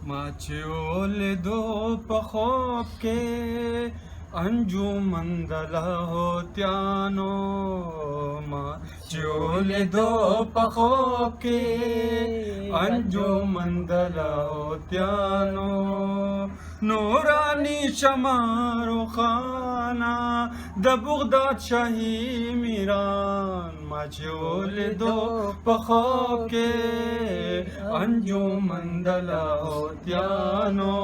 ما چې ولیدو په خوب کې انجمن د لاهوتیانو ما چې ولیدو په خوب کې انجمن د لاهوتیانو نورانی شمع روښانه د بغداد شاهي میران ما چې ولیدو په خوب کې انجمن د لاهوتیانو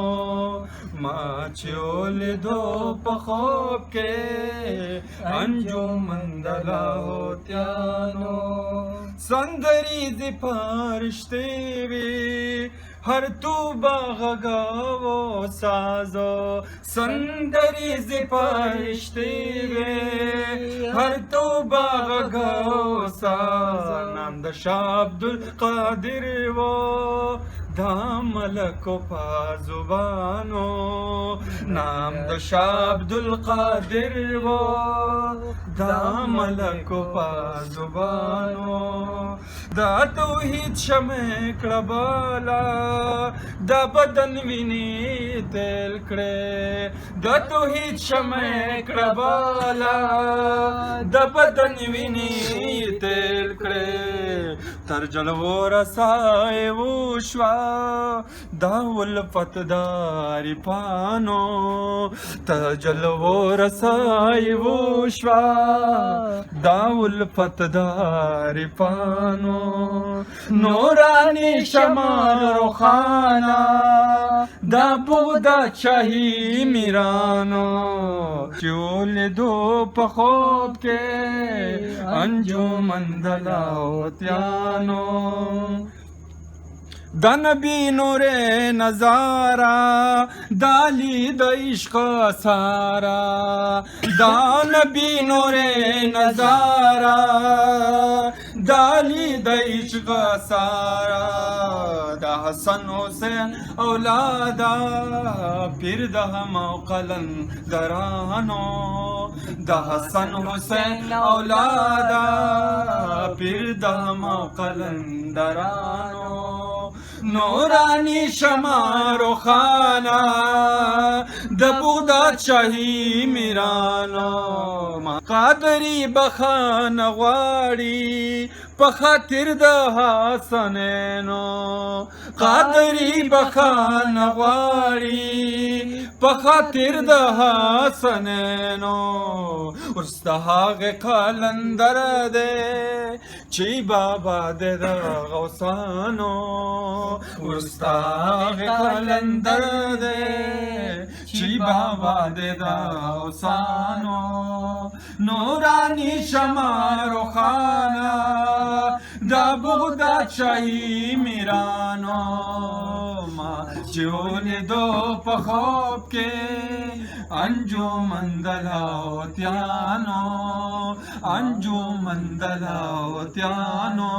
ما چې ولیدو په خوب کې انجمن د لاهوتیانو سندریزې فرشتې وې هر تو باغاو سازو سندریزې فرشتې وې هر تو باغاو ساز نام د شاه عبدالقادر و دا ملکو پا زبانو نام د شاه عبدالقادر و دا ملکو پا زبانو دا توحید شمع کړه بالا دا بدن ویني تل کړه دا توحید شمع کړه بالا دا بدن ویني تل کړه تر جلوو رسای وشوا دا ولفت داری پانو تر جلوو رسای وشوا دا ولفت داری پانو نورانی شمع روښانه دا بغداد شاهي میرانو چې ولیدو په خوب کې انجمن د لاهوتیانو دا نبی نور نظارہ دالی د عشق سارا دا نبی نور نظارہ دالی د عشق سارا دا حسن حسین اولادا پیر د هم قلندرانو دا حسن حسین اولادا پیر د هم قلندرانو نورانی شمع روښانه د بغداد شاهي میرانو قادری بخانه غواړي په خاطر د حسنینو قادری بخانه غواړي په خاطر د حسنینو ورسته هغه قلندر دی چې بابا د غوثانو ورسته هغه قلندر دی چې بابا د غوثانو نورانی شمع روښانه دا بغداد شاهي میرانو ما چې ولیدو په خوب کې انجمن د لاهوتیانو انجمن د لاهوتیانو